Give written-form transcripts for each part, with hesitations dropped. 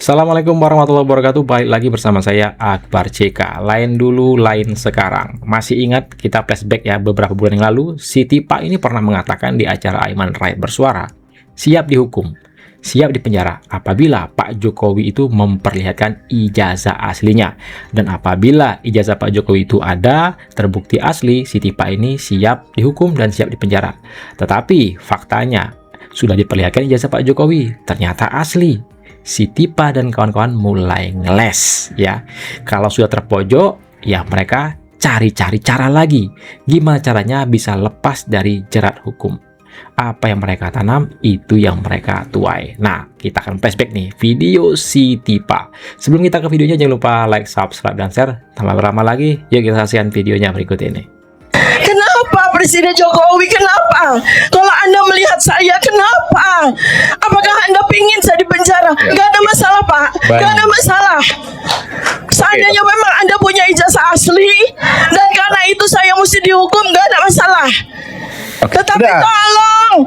Assalamualaikum warahmatullahi wabarakatuh. Balik lagi bersama saya Akbar CK. Lain dulu, lain sekarang. Masih ingat kita flashback ya, beberapa bulan yang lalu si Tipa ini pernah mengatakan di acara Aiman Rakyat Bersuara, siap dihukum, siap dipenjara apabila Pak Jokowi itu memperlihatkan ijazah aslinya. Dan apabila ijazah Pak Jokowi itu ada, terbukti asli, si Tipa ini siap dihukum dan siap dipenjara. Tetapi faktanya sudah diperlihatkan ijazah Pak Jokowi, ternyata asli. Si Tipa dan kawan-kawan mulai ngeles ya. Kalau sudah terpojok, ya mereka cari-cari cara lagi. Gimana caranya bisa lepas dari jerat hukum? Apa yang mereka tanam, itu yang mereka tuai. Nah, kita akan flashback nih video si Tipa. Sebelum kita ke videonya, jangan lupa like, subscribe, dan share. Tanpa berlama lagi, yuk kita saksikan videonya berikut ini. Kenapa Presiden Jokowi? Kenapa? Kalau Anda melihat saya, kenapa? Apakah Anda pingin saya di penjara? Gak ada masalah, Pak. Gak ada masalah. Seandainya memang Anda punya ijazah asli dan karena itu saya mesti dihukum, gak ada masalah. Tetapi tolong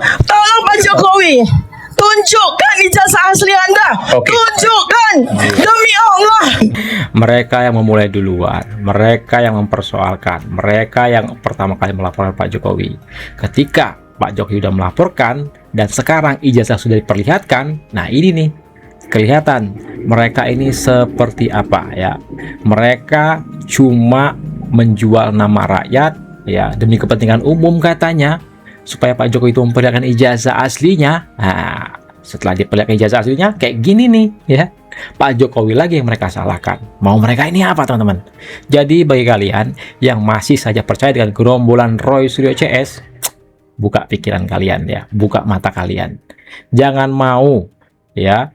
Pak Jokowi, tunjukkan ijazah asli Anda. Tunjukkan, demi Allah. Mereka yang memulai duluan, mereka yang mempersoalkan, mereka yang pertama kali melaporkan Pak Jokowi. Ketika Pak Jokowi sudah melaporkan dan sekarang ijazah sudah diperlihatkan, nah ini nih kelihatan mereka ini seperti apa ya. Mereka cuma menjual nama rakyat ya demi kepentingan umum katanya, supaya Pak Jokowi itu memperlihatkan ijazah aslinya. Nah, setelah diperlihatkan ijazah aslinya kayak gini nih ya, Pak Jokowi lagi yang mereka salahkan. Mau mereka ini apa, teman-teman? Jadi bagi kalian yang masih saja percaya dengan gerombolan Roy Suryo CS, buka pikiran kalian ya, buka mata kalian. Jangan mau ya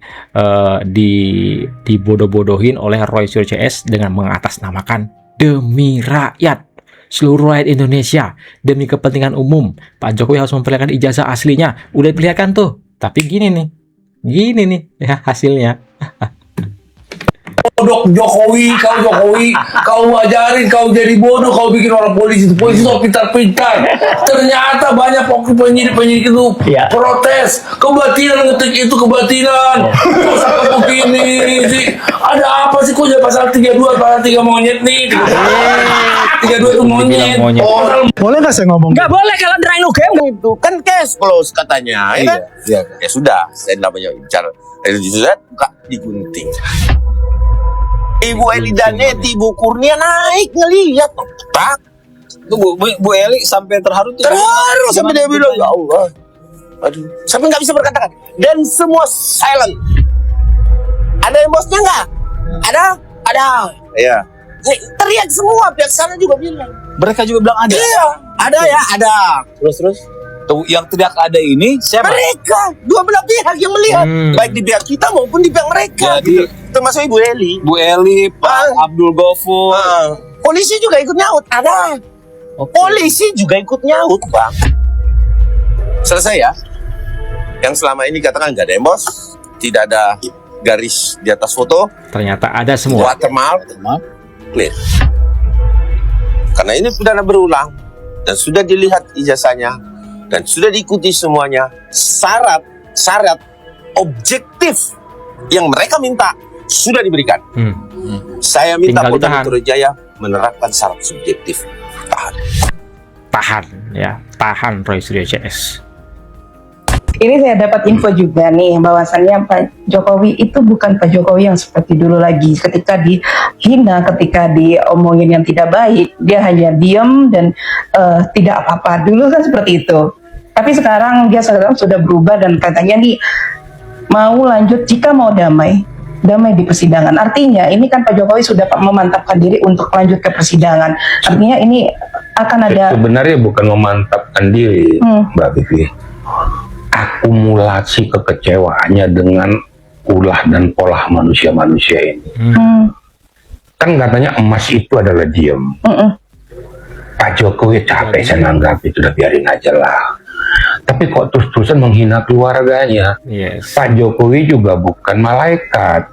dibodoh-bodohin oleh Roy Suryo CS dengan mengatasnamakan demi rakyat, seluruh rakyat Indonesia, demi kepentingan umum. Pak Jokowi harus memperlihatkan ijazah aslinya. Udah diperlihatkan tuh, tapi gini nih ya hasilnya. Bodoh Jokowi, kau ajarin, kau jadi bodoh, kau bikin orang polisi itu pintar-pintar. Ternyata banyak penyidik itu protes, kebatinan ngetik itu kebatinan. Terus apa begini sih? Ada apa sih kok jadi pasal 32, pasal 3 monyet nih? 32 itu monyet. Boleh nggak saya ngomong? Nggak boleh kalau Draino Game. Itu kan cash close katanya, ya kan? Ya sudah, saya namanya bicara. Itu sudah buka digunting. Ibu Eli dan Neti, Bu Kurnia naik ngelihat, tak? Tuh Bu Eli sampai terharu tuh. Terharu sampai dia bilang, ya Allah, aduh, sampai nggak bisa berkata-kata. Dan semua silent. Ada yang bosnya nggak? Ada. Iya. Teriak semua, pihak sana juga bilang. Mereka juga bilang ada. Iya, ada. Terus. Tuh yang tidak ada ini siapa? Mereka, dua belah pihak yang melihat, baik di pihak kita maupun di pihak mereka. Jadi, termasuk Ibu Eli. Bu Eli, Pak Abdul Ghafur. Polisi juga ikut nyaut, ada. Polisi juga ikut nyaut, Bang. Selesai ya. Yang selama ini katakan nggak ada embos, tidak ada garis di atas foto. Ternyata ada semua. Watermark, clear. Karena ini pidana berulang dan sudah dilihat ijazahnya dan sudah diikuti semuanya, syarat objektif yang mereka minta sudah diberikan. Saya minta Tinggal Polda ditahan. Metro Jaya menerapkan syarat subjektif. Tahan Roy Suryo CS. Ini saya dapat info juga nih bahwasannya Pak Jokowi itu bukan Pak Jokowi yang seperti dulu lagi. Ketika dihina, ketika diomongin yang tidak baik, dia hanya diam dan tidak apa-apa. Dulu kan seperti itu. Tapi sekarang dia sudah berubah dan katanya nih mau lanjut jika mau damai di persidangan. Artinya ini kan Pak Jokowi sudah memantapkan diri untuk lanjut ke persidangan. Artinya ini akan ada. Sebenarnya bukan memantapkan diri, Mbak Vivi. Akumulasi kekecewaannya dengan ulah dan pola manusia-manusia ini. Kan katanya emas itu adalah diem. Pak Jokowi capek saya nanggap itu, udah biarin aja lah. Tapi kok terus-terusan menghina keluarganya. Pak Jokowi juga bukan malaikat.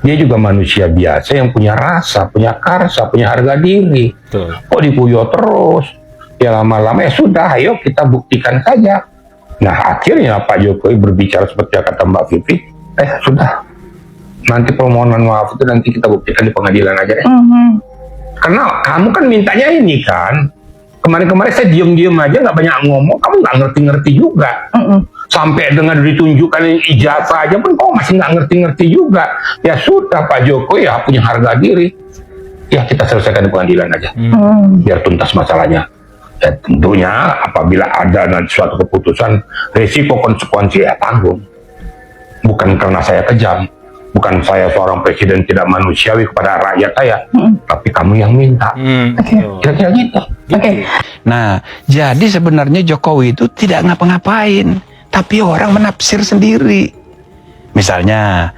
Dia juga manusia biasa yang punya rasa, punya karsa, punya harga diri. Kok dikuyok terus? Ya lama-lama ya sudah, ayo kita buktikan saja. Nah akhirnya Pak Jokowi berbicara seperti yang kata Mbak Vivi, sudah nanti permohonan maaf itu nanti kita buktikan di pengadilan aja deh. Karena kamu kan mintanya ini kan, kemarin-kemarin saya diem-diem aja nggak banyak ngomong, kamu nggak ngerti-ngerti juga. Sampai dengan ditunjukkan ijazah aja pun kau masih nggak ngerti-ngerti juga. Ya sudah Pak Jokowi ya punya harga diri. Ya kita selesaikan di pengadilan aja, biar tuntas masalahnya. Ya tentunya apabila ada nanti suatu keputusan, risiko konsekuensi ya tanggung. Bukan karena saya kejam, bukan saya seorang presiden tidak manusiawi kepada rakyat saya, tapi kamu yang minta. Kira-kira gitu. Oke. Nah, jadi sebenarnya Jokowi itu tidak ngapa-ngapain, tapi orang menafsir sendiri. Misalnya,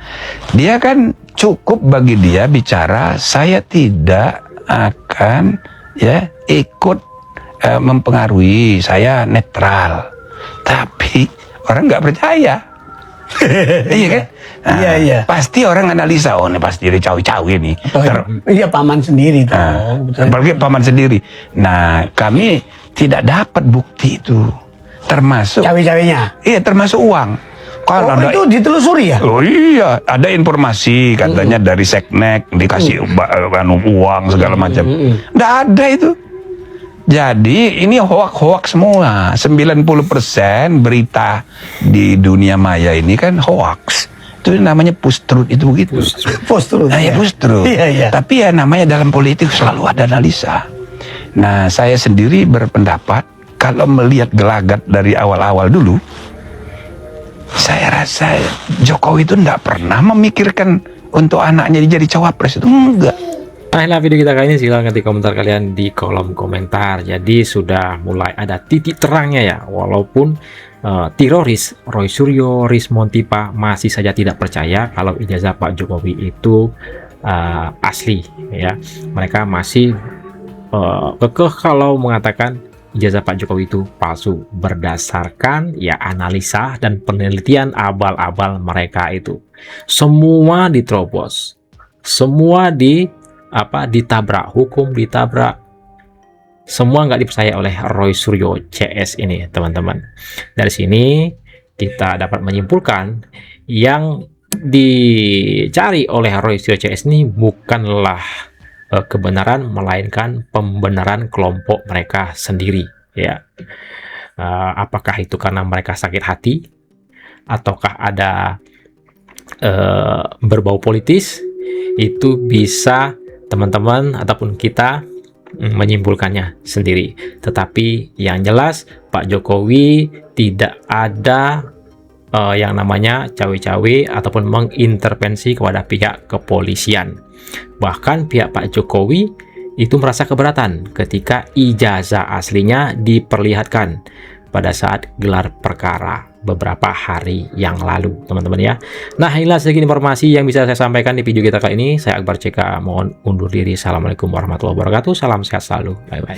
dia kan cukup bagi dia bicara, saya tidak akan ya ikut mempengaruhi, saya netral. Tapi orang nggak percaya. Iya kan? Nah, Iya. pasti orang analisa, oh ini pasti dia cawi-cawi nih. Iya, paman sendiri tuh. Apalagi paman sendiri. Nah, kami tidak dapat bukti itu. Termasuk Cawe-cawenya. iya, termasuk uang. Kalau ada, itu ditelusuri ya? oh iya, ada informasi katanya dari Seknek dikasih uang segala macam. Nggak ada itu. Jadi ini hoak-hoak semua. 90% berita di dunia maya ini kan hoax. Itu namanya post-truth, itu begitu. Post-truth. Nah, ya post-truth. Iya. Tapi ya namanya dalam politik selalu ada analisa. Nah, saya sendiri berpendapat kalau melihat gelagat dari awal-awal dulu, saya rasa Jokowi itu enggak pernah memikirkan untuk anaknya jadi cawapres, itu enggak. Nah, video kita kali ini silahkan ketik komentar kalian di kolom komentar. Jadi sudah mulai ada titik terangnya ya, walaupun teroris Roy Suryo, Rismon Tipa masih saja tidak percaya kalau ijazah Pak Jokowi itu asli ya. Mereka masih kekeh kalau mengatakan ijazah Pak Jokowi itu palsu berdasarkan ya analisa dan penelitian abal-abal mereka itu. Semua diterobos, semua ditabrak, hukum ditabrak, semua nggak dipercaya oleh Roy Suryo CS ini, teman-teman. Dari sini kita dapat menyimpulkan yang dicari oleh Roy Suryo CS ini bukanlah kebenaran, melainkan pembenaran kelompok mereka sendiri ya. Apakah itu karena mereka sakit hati, ataukah ada berbau politis? Itu bisa teman-teman ataupun kita menyimpulkannya sendiri. Tetapi yang jelas Pak Jokowi tidak ada yang namanya cawe-cawe ataupun mengintervensi kepada pihak kepolisian. Bahkan pihak Pak Jokowi itu merasa keberatan ketika ijazah aslinya diperlihatkan pada saat gelar perkara beberapa hari yang lalu, teman-teman ya. Nah, inilah sedikit informasi yang bisa saya sampaikan di video kita kali ini. Saya Akbar CK mohon undur diri. Assalamualaikum warahmatullahi wabarakatuh. Salam sehat selalu. Bye bye.